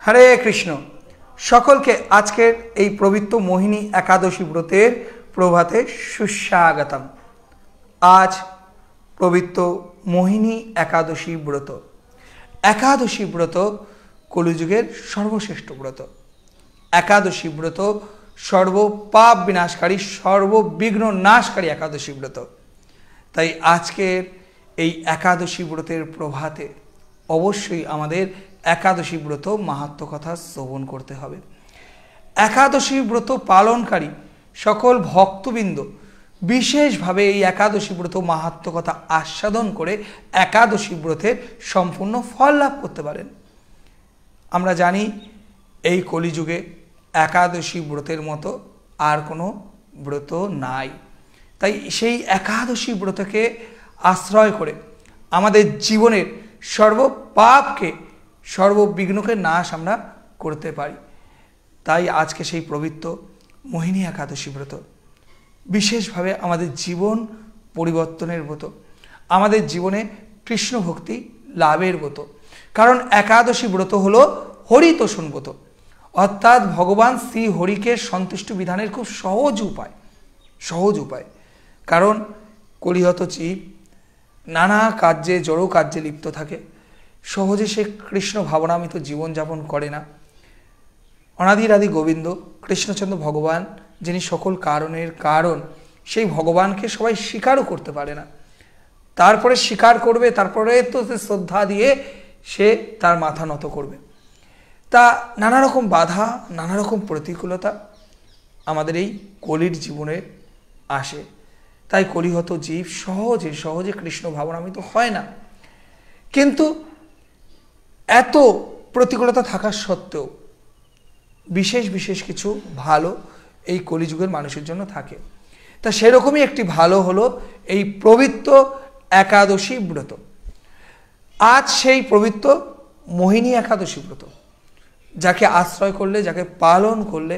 हरे कृष्ण सकल के आजकेर এই पवित्र मोहिनी एकादशी व्रतेर प्रभाते सुस्वागतम। आज पवित्र मोहिनी एकादशी व्रत। एकादशी व्रत कलिजुगेर सर्वश्रेष्ठ व्रत। एकादशी व्रत सर्व पाप विनाशकारी सर्वविघ्न नाशकारी एकादशी व्रत। ताई आजकेर এই एकादशी व्रतेर प्रभाते अवश्यई आमादेर एकादशी व्रत माहात्म्य कथा श्रवण करते हबे। एकादशी व्रत पालनकारी सकल भक्तबिंद विशेष भावे एकादशी व्रत माहात्म्य कथा आस्वादन करे एकादशी व्रतेर सम्पूर्ण फल लाभ करते पारेन। आमरा जानी এই कलिजुगे एकादशी व्रतेर मतो आर कोनो व्रत नाई। ताई सेई एकादशी व्रतके आश्रय करे आमादेर जीवनेर सर्व पापके सर्वविघ्न के नाश आमरा करते पारी। ताई आज के सेई पवित्र मोहिनी एकादशी व्रत विशेष भावे आमादेर जीवन परिवर्तनेर व्रत, आमादेर जीवने कृष्ण भक्ति लाभेर व्रत। कारण एकादशी व्रत हलो हरितोषण व्रत, अर्थात भगवान श्री हरि के सन्तुष्ट विधानेर खूब सहज उपाय। कारण कलिहत जीव नाना कार्ये जड़ कार्ये लिप्त थाके, सहजे से कृष्ण भावनामित जीवन यापन करे ना। अनादिरादि गोविंद कृष्णचंद्र भगवान जिनि सकल कारणेर कारण, सेई भगवान के सबाई स्वीकारो करते पारे ना। तारपरे स्वीकार करबे, तारपरे तो श्रद्धा दिए से तार माथा নত करबे। ता नाना रकम बाधा नाना रकम प्रतिकूलता आमादेर एई कलिर जीवने आसे। ताई कलिहत जीव सहजे सहजे कृष्ण भावनामित हय ना। किन्तु एत प्रतिकूलता थाका सत्त्वेও विशेष विशेष किछु भालो এই কলিযুগের মানুষের জন্য থাকে। তা সেরকমই একটি ভালো হলো এই পবিত্র একাদশী ব্রত। আজ সেই পবিত্র মোহিনী একাদশী ব্রত, যাকে আশ্রয় করলে যাকে পালন করলে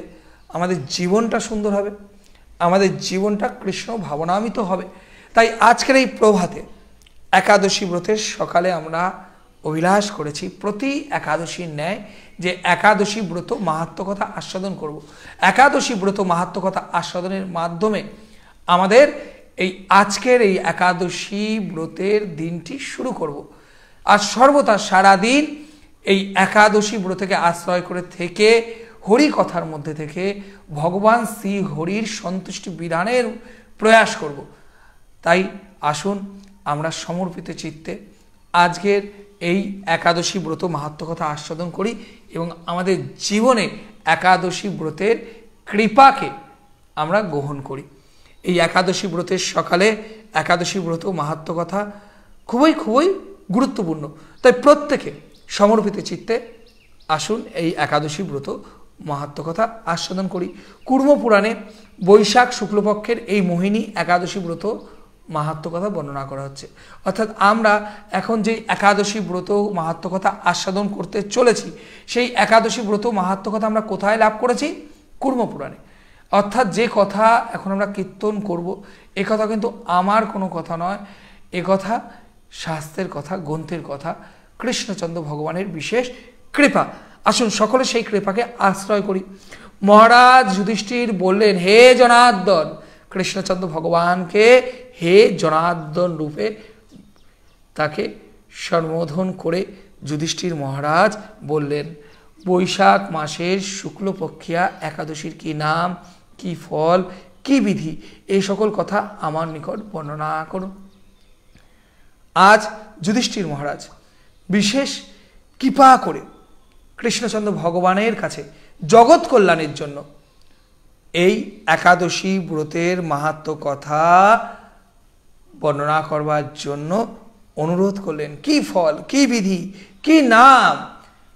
আমাদের জীবনটা সুন্দর হবে, আমাদের জীবনটা কৃষ্ণ ভাবনামিত হবে। তাই আজকের এই প্রভাতে একাদশী ব্রতের সকালে আমরা अभिलाष करेছি प्रति एकादशीर न्याय जे एकादशी व्रत माहात्म्य कथा आस्वादन करब। एकादशी व्रत माहात्म्य कथा आस्वादनेर माध्यमे आमादेर एई आजकेर एई एकादशी व्रतेर दिनटी शुरू करब। आज सर्वदा सारा दिन एई एकादशी व्रतके आश्रय करे थेके हरि कथार मध्य थेके भगवान श्री हरिर सन्तुष्टि विधानेर प्रयास करब। ताई आसुन आमरा समर्पित चित्ते आजकेर এই একাদশী ব্রত মাহাত্ম্য কথা আস্বাদন করি এবং আমাদের জীবনে একাদশী ব্রতের কৃপাকে আমরা গ্রহণ করি। এই একাদশী ব্রতের সকালে একাদশী ব্রত মাহাত্ম্য কথা খুবই খুবই গুরুত্বপূর্ণ। তাই প্রত্যেকে সমর্পিত চিত্তে আসুন এই একাদশী ব্রত মাহাত্ম্য কথা আস্বাদন করি। কুর্ম পুরাণে বৈশাখ শুক্লপক্ষের এই মোহিনী একাদশী ব্রত माहात्म्य कथा बर्णना करा हच्छे। अर्थात आमरा एखन जे एकादशी व्रत माहात्म्य कथा आस्वादन करते चलेछि सेई एकादशी व्रत माहात्म्य कथा आमरा कोथाय लाभ करेछि? कूर्म पुराणे। अर्थात जे कथा एखन आमरा कीर्तन करब ए कथा किन्तु आमार कोनो कथा नय, ए कथा शास्त्रेर कथा ग्रन्थेर कथा, कृष्णचंद्र भगवानेर विशेष कृपा। आसुन सकले सेई कृपाके आश्रय करी। महाराज युधिष्ठिर बोललेन, हे जनार्दन, कृष्णचंद्र भगवान के हे जनार्दन रूपे ताके सम्बोधन करे युधिष्ठिर महाराज बोलें, बैशाख मासेर शुक्लपक्षिया एकादशीर की नाम, की फल, की विधि, ए सकल कथा आमार निकट बर्णना करो। आज युधिष्ठिर महाराज विशेष कृपा करे कृष्णचंद्र भगवानेर काछे जगत कल्याणेर जन्य এই একাদশী ব্রতের মাহাত্ম্য কথা বর্ণনা করবার জন্য অনুরোধ করলেন। কি ফল, কি বিধি, কি নাম,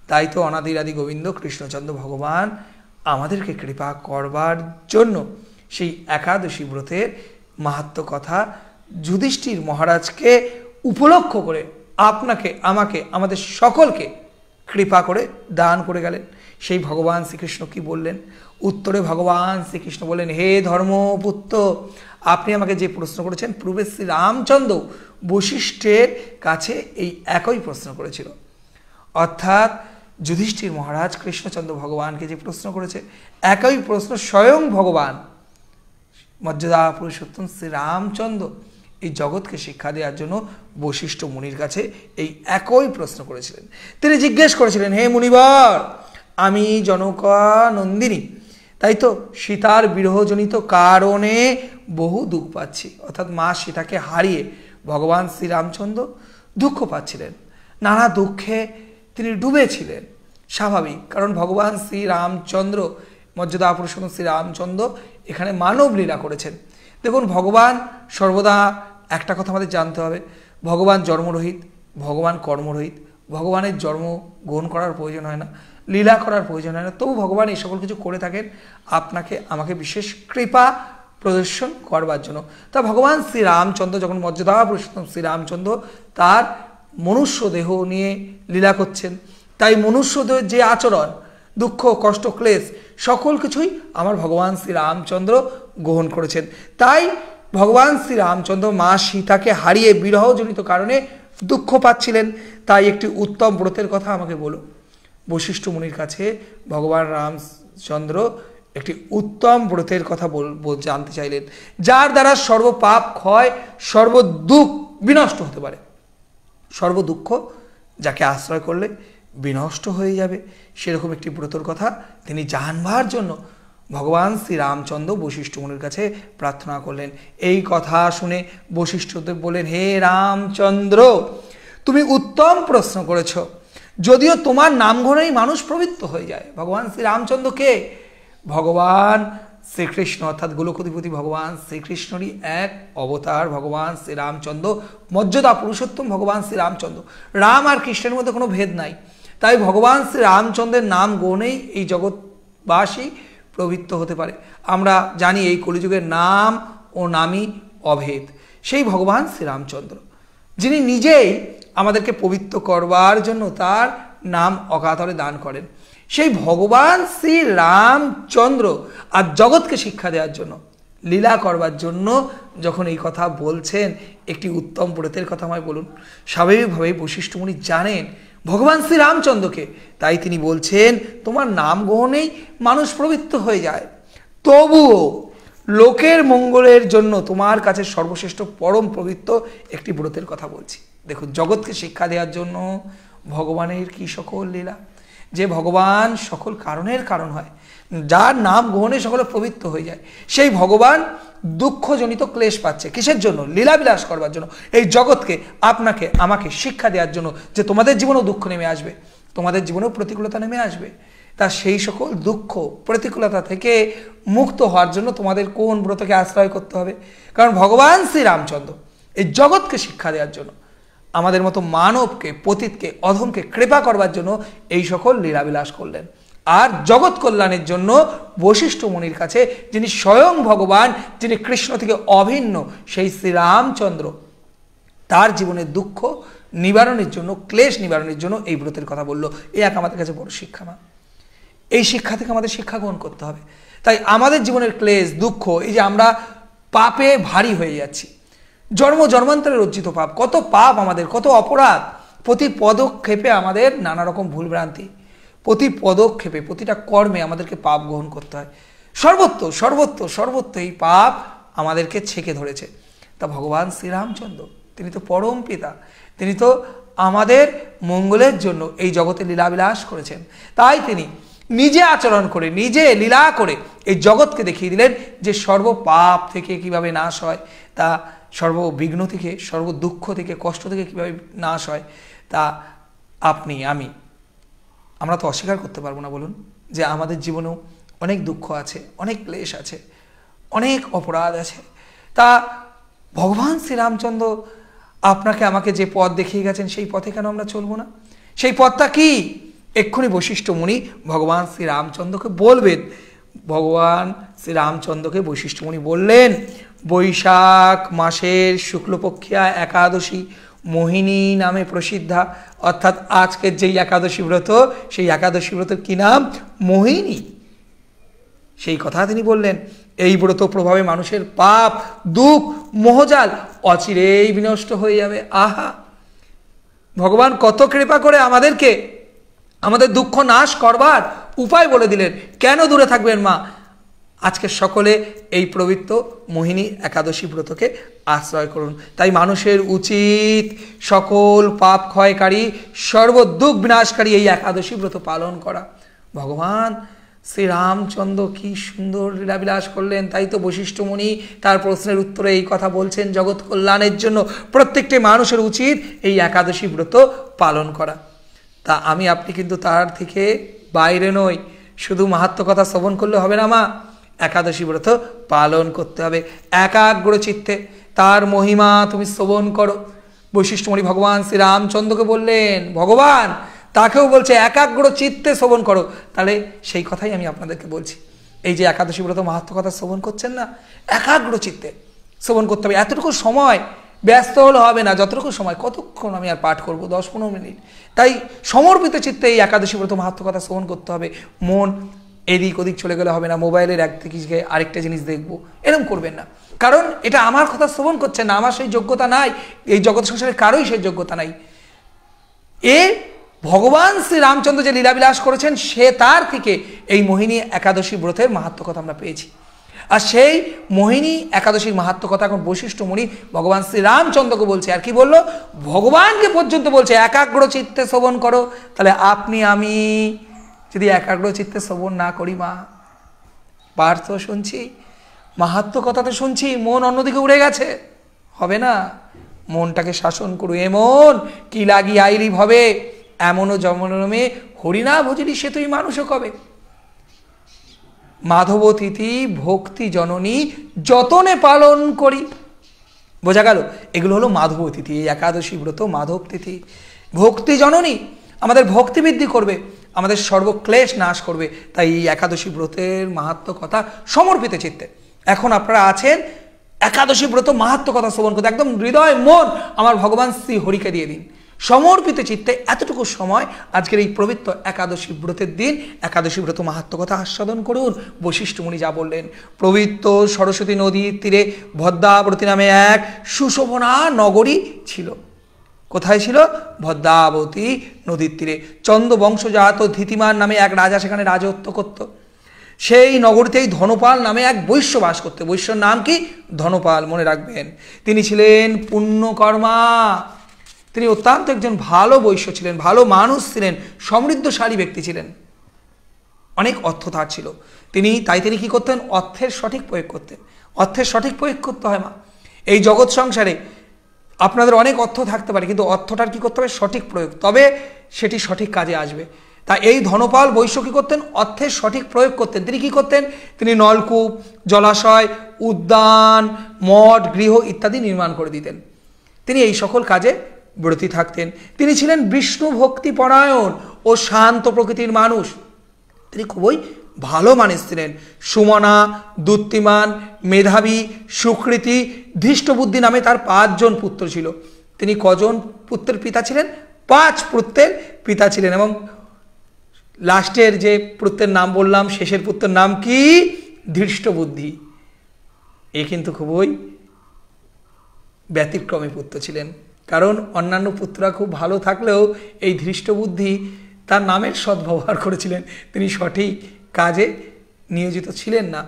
তাই তো অনাদিরাদি গোবিন্দ কৃষ্ণচন্দ্র ভগবান আমাদেরকে কৃপা করবার জন্য সেই একাদশী ব্রতের মাহাত্ম্য কথা যুধিষ্ঠির মহারাজকে উপলক্ষ করে আপনাকে আমাকে আমাদের সকলকে কৃপা করে দান করে গেলেন। সেই ভগবান শ্রীকৃষ্ণ কি বললেন? उत्तरे भगवान श्रीकृष्ण बोलें, हे धर्मपुत्र, आपनी आमाके जे प्रश्न करेছেন पूर्वे श्री रामचंद्र वशिष्ठेर काछे এই একই प्रश्न करेছিল। अर्थात যুধিষ্ঠির মহারাজ কৃষ্ণচন্দ্র ভগবানকে যে প্রশ্ন করেছে, একই প্রশ্ন স্বয়ং ভগবান মর্যাদা পুরুষোত্তম শ্রীরামচন্দ্র এই জগৎকে শিক্ষা দেওয়ার জন্য বশিষ্ঠ মুনির কাছে এই একই প্রশ্ন করেছিলেন। তিনি জিজ্ঞেস করেছিলেন, হে মুনিবর, আমি জনকা নন্দিনী, তাই তো সীতার বিরহজনিত কারণে বহু দুঃখ পাচ্ছি। অর্থাৎ মা সীতাকে হারিয়ে ভগবান শ্রীরামচন্দ্র দুঃখ পাচ্ছিলেন, নানা দুঃখে তিনি ডুবেছিলেন। স্বাভাবিক, কারণ ভগবান শ্রীরামচন্দ্র মর্যাদা পুরুষোত্তম শ্রীরামচন্দ্র এখানে মানব লীলা করেছেন। দেখুন, ভগবান সর্বদা একটা কথা আমাদের জানতে হবে, ভগবান জন্মরহিত, ভগবান কর্মরহিত। ভগবানের জন্ম গ্রহণ করার প্রয়োজন হয় না, লীলা করার প্রয়োজন হয় না, তবু ভগবান এই সকল কিছু করে থাকেন আপনাকে আমাকে বিশেষ কৃপা প্রদর্শন করবার জন্য। তা ভগবান শ্রীরামচন্দ্র যখন মর্যাদা পুরুষোত্তম শ্রীরামচন্দ্র তার মনুষ্য দেহ নিয়ে লীলা করছেন, তাই মনুষ্য দেহের যে আচরণ, দুঃখ, কষ্ট, ক্লেশ সকল কিছুই আমার ভগবান শ্রীরামচন্দ্র গ্রহণ করেছেন। তাই ভগবান শ্রীরামচন্দ্র মা সীতাকে হারিয়ে বিরহজনিত কারণে দুঃখ পাচ্ছিলেন। তাই একটি উত্তম ব্রতের কথা আমাকে বলো। বশিষ্ঠ মুনির কাছে ভগবান রামচন্দ্র একটি উত্তম ব্রতের কথা জানতে চাইলেন, যার দ্বারা সর্বপাপ ক্ষয়, সর্বদুঃখ বিনষ্ট হতে পারে। সর্বদুঃখ যাকে আশ্রয় করলে বিনষ্ট হয়ে যাবে, সেরকম একটি ব্রতর কথা তিনি জানবার জন্য ভগবান শ্রীরামচন্দ্র বশিষ্ঠ মুনির কাছে প্রার্থনা করলেন। এই কথা শুনে বশিষ্ঠদেব বললেন, হে রামচন্দ্র, তুমি উত্তম প্রশ্ন করেছ। যদিও তোমার নাম ঘরেই মানুষ প্রবৃত্ত হয়ে যায়। ভগবান শ্রীরামচন্দ্র কে? ভগবান শ্রীকৃষ্ণ, অর্থাৎ গোলকধিপতি ভগবান শ্রীকৃষ্ণরই এক অবতার ভগবান শ্রীরামচন্দ্র, মর্যাদা পুরুষোত্তম ভগবান শ্রীরামচন্দ্র। রাম আর কৃষ্ণের মধ্যে কোনো ভেদ নাই। তাই ভগবান শ্রীরামচন্দ্রের নাম গ্রহণেই এই জগৎবাসী প্রবৃত্ত হতে পারে। আমরা জানি এই কলিযুগের নাম ও নামই অভেদ। সেই ভগবান শ্রীরামচন্দ্র যিনি নিজেই আমাদেরকে পবিত্র করবার জন্য তার নাম অকাতরে দান করেন, সেই ভগবান শ্রীরামচন্দ্র আর জগৎকে শিক্ষা দেওয়ার জন্য, লীলা করবার জন্য যখন এই কথা বলছেন, একটি উত্তম ব্রতের কথা আমায় বলুন। স্বাভাবিকভাবেই বশিষ্ঠ মুনি জানেন ভগবান শ্রীরামচন্দ্রকে, তাই তিনি বলছেন, তোমার নাম গ্রহণেই মানুষ প্রবৃত্ত হয়ে যায়, তবুও লোকের মঙ্গলের জন্য তোমার কাছে সর্বশ্রেষ্ঠ পরম পবিত্র একটি ব্রতের কথা বলছি। দেখুন, জগৎকে শিক্ষা দেওয়ার জন্য ভগবানের কি সকল লীলা, যে ভগবান সকল কারণের কারণ হয়, যার নাম গ্রহণে সকলে পবিত্র হয়ে যায়, সেই ভগবান দুঃখজনিত ক্লেশ পাচ্ছে কিসের জন্য? লীলাবিলাস করবার জন্য, এই জগৎকে আপনাকে আমাকে শিক্ষা দেওয়ার জন্য যে তোমাদের জীবনেও দুঃখ নেমে আসবে, তোমাদের জীবনেও প্রতিকূলতা নেমে আসবে। তা সেই সকল দুঃখ প্রতিকূলতা থেকে মুক্ত হওয়ার জন্য তোমাদের কোন ব্রতকে আশ্রয় করতে হবে? কারণ ভগবান শ্রীরামচন্দ্র এই জগৎকে শিক্ষা দেওয়ার জন্য, আমাদের মতো মানবকে, পতিতকে, অধমকে কৃপা করবার জন্য এই সকল লীলাবিলাস করলেন। আর জগৎ কল্যাণের জন্য বশিষ্ঠ মুনির কাছে, যিনি স্বয়ং ভগবান, যিনি কৃষ্ণ থেকে অভিন্ন, সেই শ্রীরামচন্দ্র তার জীবনের দুঃখ নিবারণের জন্য, ক্লেশ নিবারণের জন্য এই ব্রতের কথা বলল। এই এক আমাদের কাছে বড় শিক্ষা না? এই শিক্ষা থেকে আমাদের শিক্ষা গ্রহণ করতে হবে। তাই আমাদের জীবনের ক্লেশ, দুঃখ, এই যে আমরা পাপে ভারী হয়ে যাচ্ছি, জন্ম জন্মান্তরের অর্জিত পাপ, কত পাপ আমাদের, কত অপরাধ, প্রতি পদক্ষেপে আমাদের নানা রকম ভুলভ্রান্তি, প্রতি পদক্ষেপে প্রতিটা কর্মে আমাদেরকে পাপ গ্রহণ করতে হয়। সর্বত্র সর্বত্র সর্বত্র এই পাপ আমাদেরকে ছেকে ধরেছে। তা ভগবান শ্রীরামচন্দ্র তিনি তো পরম পিতা, তিনি তো আমাদের মঙ্গলের জন্য এই জগতে লীলাবিলাস করেছেন। তাই তিনি নিজে আচরণ করে, নিজে লীলা করে এই জগৎকে দেখিয়ে দিলেন যে সর্ব পাপ থেকে কিভাবে নাশ হয়, তা সর্ববিঘ্ন থেকে, সর্বদুঃখ থেকে, কষ্ট থেকে কিভাবে নাশ হয়। তা আপনি আমি আমরা তো অস্বীকার করতে পারবো না, বলুন, যে আমাদের জীবনেও অনেক দুঃখ আছে, অনেক ক্লেশ আছে, অনেক অপরাধ আছে। তা ভগবান শ্রীরামচন্দ্র আপনাকে আমাকে যে পথ দেখিয়ে গেছেন, সেই পথে কেন আমরা চলবো না? সেই পথটা কি? এক্ষুনি বশিষ্ঠ মুনি ভগবান শ্রীরামচন্দ্রকে বলবেন। ভগবান শ্রীরামচন্দ্রকে বশিষ্ঠ মুনি বললেন, বৈশাখ মাসের শুক্লপক্ষিয়া একাদশী মোহিনী নামে প্রসিদ্ধা, অর্থাৎ আজকের যেই একাদশী ব্রত, সেই একাদশী ব্রতের কি নাম? মোহিনী। সেই কথা তিনি বললেন। এই ব্রত প্রভাবে মানুষের পাপ, দুঃখ, মোহজাল অচিরেই বিনষ্ট হয়ে যাবে। আহা, ভগবান কত কৃপা করে আমাদেরকে আমাদের দুঃখ নাশ করবার উপায় বলে দিলেন। কেন দূরে থাকবেন মা? আজকে সকলে এই পবিত্র মোহিনী একাদশী ব্রতকে আশ্রয় করুন। তাই মানুষের উচিত সকল পাপ ক্ষয়কারী সর্বদুঃখ বিনাশকারী এই একাদশী ব্রত পালন করা। ভগবান শ্রীরামচন্দ্র কি সুন্দর লীলাবিলাস করলেন, তাই তো বশিষ্ঠ মুনি তার প্রশ্নের উত্তরে এই কথা বলছেন। জগৎ কল্যাণের জন্য প্রত্যেকটি মানুষের উচিত এই একাদশী ব্রত পালন করা। তা আমি আপনি কিন্তু তার থেকে বাইরে নই। শুধু মাহাত্ম্য কথা শ্রবণ করলে হবে না মা, একাদশী ব্রত পালন করতে হবে একাগ্র চিত্তে। তার মহিমা তুমি শ্রবণ করো। বৈশিষ্ট্য মুনি ভগবান শ্রীরামচন্দ্রকে বললেন, ভগবান তাকেও বলছে একাগ্র চিত্তে শ্রবণ করো। তাহলে সেই কথাই আমি আপনাদেরকে বলছি। এই যে একাদশী ব্রত মাহাত্ম্য কথা শ্রবণ করছেন না, একাগ্র চিত্তে শ্রবণ করতে হবে। এতটুকু সময় ব্যস্ত হলে হবে না, যতটুকু সময়, কতক্ষণ আমি আর পাঠ করবো, 10-15 মিনিট। তাই সমর্পিত চিত্তে এই একাদশী ব্রত মাহাত্ম্য কথা শ্রবণ করতে হবে। মন এদিক ওদিক চলে গেলে হবে না, মোবাইলের এক থেকে আরেকটা জিনিস দেখবো, এরকম করবেন না। কারণ এটা আমার কথা শ্রবণ করছেন না, আমার সেই যোগ্যতা নাই, এই জগৎ সংসারে কারোই সেই যোগ্যতা নাই। এ ভগবান শ্রীরামচন্দ্র যে লীলাবিলাস করেছেন, সে তার থেকে এই মোহিনী একাদশী ব্রতের মাহাত্ম্য কথা আমরা পেয়েছি। আর সেই মোহিনী একাদশীর মাহাত্ম্য কথা এখন বৈশিষ্ট্য মুনি ভগবান শ্রীরামচন্দ্রকে বলছে। আর কি বললো? ভগবানকে পর্যন্ত বলছে একাগ্র চিত্তে শ্রবণ করো। তাহলে আপনি আমি যদি একাগ্র চিত্তে শ্রবণ না করি মা, পাঠ তো শুনছি, মাহাত্ম্য কথা তো শুনছি, মন অন্যদিকে উড়ে গেছে, হবে না। মনটাকে শাসন করু। এমন কি লাগি আইলি ভবে, এমনও জমনমে হরিনা ভজিলি সে তুই মানুষও কবে। মাধব তিথি ভক্তি জননী যতনে পালন করি। বোঝা গেল? এগুলো হলো মাধব তিথি। এই একাদশী ব্রত মাধব তিথি। ভক্তি জননী আমাদের ভক্তি বৃদ্ধি করবে, আমাদের সর্বক্লেশ নাশ করবে। তাই এই একাদশী ব্রতের মাহাত্ম্য কথা সমর্পিত চিত্তে এখন আপনারা আছেন একাদশী ব্রত মাহাত্ম্য কথা শ্রবণ করতে। একদম হৃদয় মন আমার ভগবান শ্রী হরিকে দিয়ে দিন, সমর্পিত চিত্তে এতটুকু সময় আজকের এই পবিত্র একাদশী ব্রতের দিন একাদশী ব্রত মাহাত্ম্য কথা আস্বাদন করুন। বশিষ্ঠ মুনি যা বললেন, পবিত্র সরস্বতী নদীর তীরে ভদ্রাবতী নামে এক সুশোভনা নগরী ছিল। কোথায় ছিল? ভদ্রাবতী নদীর তীরে। চন্দ্রবংশজাত ধীতিমান নামে এক রাজা সেখানে রাজত্ব করত। সেই নগরীতেই ধনপাল নামে এক বৈশ্য বাস করত। বৈশ্যর নাম কি? ধনপাল, মনে রাখবেন। তিনি ছিলেন পুণ্যকর্মা। তিনি অত্যন্ত একজন ভালো বৈশ্য ছিলেন, ভালো মানুষ ছিলেন, সমৃদ্ধশালী ব্যক্তি ছিলেন, অনেক অর্থ তার ছিল। তিনি কি করতেন? অর্থের সঠিক প্রয়োগ করতেন। অর্থের সঠিক প্রয়োগ করতে হয় মা। এই জগৎ সংসারে আপনাদের অনেক অর্থ থাকতে পারে, কিন্তু অর্থটার কি করতে হবে? সঠিক প্রয়োগ, তবে সেটি সঠিক কাজে আসবে। তা এই ধনপাল বৈশ্য কি করতেন? অর্থের সঠিক প্রয়োগ করতেন। তিনি কি করতেন? তিনি নলকূপ, জলাশয়, উদ্যান, মঠ, গৃহ ইত্যাদি নির্মাণ করে দিতেন। তিনি এই সকল কাজে ব্রতী থাকতেন। তিনি ছিলেন বিষ্ণু ভক্তি পরায়ণ ও শান্ত প্রকৃতির মানুষ। তিনি খুবই ভালো মানুষ ছিলেন। সুমনা, দ্যুতিমান, মেধাবী, সুকৃতি, ধৃষ্টবুদ্ধি নামে তার 5 জন পুত্র ছিল। তিনি কজন পুত্রের পিতা ছিলেন? 5 পুত্রের পিতা ছিলেন। এবং লাস্টের যে পুত্রের নাম বললাম, শেষের পুত্রের নাম কি? ধৃষ্টবুদ্ধি। এ কিন্তু খুবই ব্যতিক্রমী পুত্র ছিলেন। কারণ অন্যান্য পুত্ররা খুব ভালো থাকলেও এই ধৃষ্টবুদ্ধি তার নামের সদ্ব্যবহার করেছিলেন, তিনি সঠিক কাজে নিয়োজিত ছিলেন না।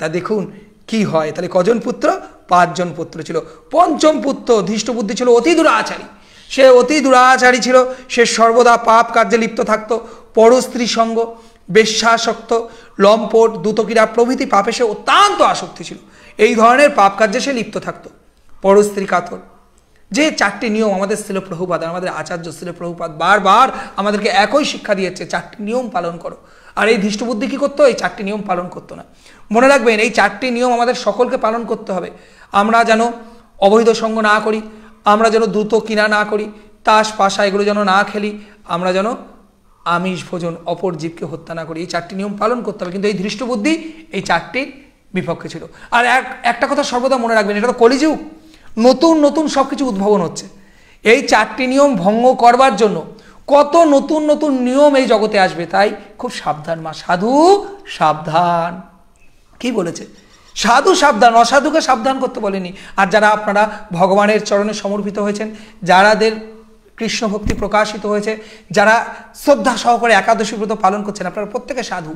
তা দেখুন কি হয়। তাহলে কজন পুত্র? 5 জন পুত্র ছিল। পঞ্চম পুত্র ধৃষ্টবুদ্ধি ছিল অতি দুরাচারী। সে অতি দুরাচারী ছিল। সে সর্বদা পাপ কার্যে লিপ্ত থাকতো। পরস্ত্রী সঙ্গ, বেশ্যাসক্ত, লম্পট, দ্যুতক্রীড়া প্রভৃতি পাপে সে অত্যন্ত আসক্তি ছিল। এই ধরনের পাপ কার্যে সে লিপ্ত থাকতো। পরস্ত্রী কাতর। যে 4টি নিয়ম আমাদের ছিল প্রভুপাদ, আমাদের আচার্য ছিল প্রভুপাদ বারবার আমাদেরকে একই শিক্ষা দিয়েছে, 4টি নিয়ম পালন করো। আর এই ধৃষ্টবুদ্ধি কি করতো? এই 4টি নিয়ম পালন করতো না। মনে রাখবেন, এই 4টি নিয়ম আমাদের সকলকে পালন করতে হবে। আমরা যেন অবৈধ সঙ্গ না করি, আমরা যেন দ্রুত কিনা না করি, তাস পাশা এগুলো যেন না খেলি, আমরা যেন আমিষ ভোজন, অপর জীবকে হত্যা না করি। এই 4টি নিয়ম পালন করতে হবে। কিন্তু এই ধৃষ্টবুদ্ধি এই 4টির বিপক্ষে ছিল। আর একটা কথা সর্বদা মনে রাখবেন, এটা তো কলিযুগ, নতুন নতুন সব কিছু উদ্ভাবন হচ্ছে। এই 4টি নিয়ম ভঙ্গ করবার জন্য কত নতুন নতুন নিয়ম এই জগতে আসবে। তাই খুব সাবধান মা। সাধু সাবধান, কি বলেছে? সাধু সাবধান, অসাধুকে সাবধান করতে বলেনি। আর যারা আপনারা ভগবানের চরণে সমর্পিত হয়েছেন, যারাদের কৃষ্ণ ভক্তি প্রকাশিত হয়েছে, যারা শ্রদ্ধা সহকারে একাদশী ব্রত পালন করছেন, আপনারা প্রত্যেকে সাধু।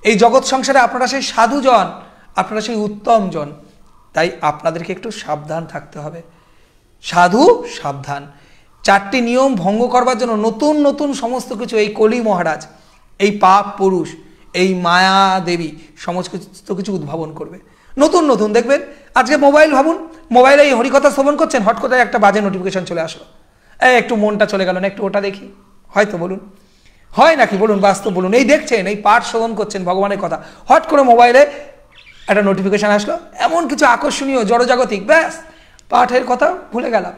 এই জগৎ সংসারে আপনারা সেই সাধুজন, আপনারা সেই উত্তম জন। তাই আপনাদেরকে একটু সাবধান থাকতে হবে। সাধু সাবধান। 4টি নিয়ম ভঙ্গ করবার জন্য নতুন নতুন সমস্ত কিছু এই কলি মহারাজ, এই পাপ পুরুষ, এই মায়া দেবী সমস্ত কিছু উদ্ভাবন করবে। নতুন নতুন দেখবেন। আজকে মোবাইল ভাবুন, মোবাইলে এই হরিকথা শ্রবণ করছেন, হট করে একটা বাজে নোটিফিকেশন চলে আসলো, একটু মনটা চলে গেল না, একটু ওটা দেখি। হয়তো বলুন, হয় নাকি বলুন, বাস্তব বলুন। এই দেখছেন, এই পাঠ শ্রবণ করছেন ভগবানের কথা, হট করে মোবাইলে একটা নোটিফিকেশান আসলো, এমন কিছু আকর্ষণীয় জড়জাগতিক, ব্যাস পাঠের কথা ভুলে গেলাম,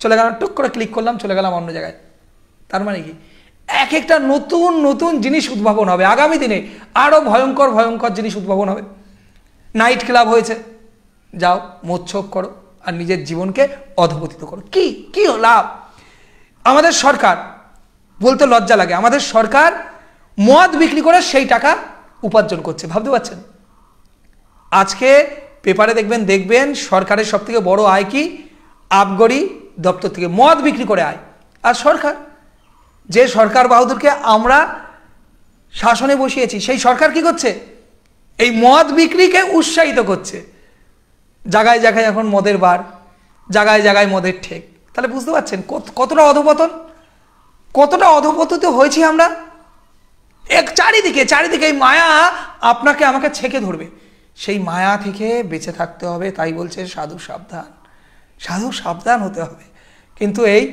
চলে গেলাম, টুক করে ক্লিক করলাম, চলে গেলাম অন্য জায়গায়। তার মানে কি, এক একটা নতুন নতুন জিনিস উদ্ভাবন হবে। আগামী দিনে আরও ভয়ঙ্কর ভয়ঙ্কর জিনিস উদ্ভাবন হবে। নাইট ক্লাব হয়েছে, যাও মোচ্ছব করো আর নিজের জীবনকে অধঃপতিত করো। কি কি লাভ? আমাদের সরকার, বলতে লজ্জা লাগে, আমাদের সরকার মদ বিক্রি করে সেই টাকা উপার্জন করছে, ভাবতে পারছেন? আজকে পেপারে দেখবেন সরকারের সব থেকে বড় আয় কি? আবগারি দপ্তর থেকে মদ বিক্রি করে আয়। আর সরকার, যে সরকার বাহাদুরকে আমরা শাসনে বসিয়েছি, সেই সরকার কি করছে? এই মদ বিক্রিকে উৎসাহিত করছে। জায়গায় জায়গায় এখন মদের বার, জায়গায় জায়গায় মদের ঠেক। তাহলে বুঝতে পারছেন কতটা অধপতন, কতটা অধপতিত হয়েছি আমরা। চারিদিকে চারিদিকে এই মায়া আপনাকে আমাকে ছেঁকে ধরবে। সেই মায়া থেকে বেঁচে থাকতে হবে। তাই বলছে সাধু সাবধান, সাধু সাবধান হতে হবে। কিন্তু এই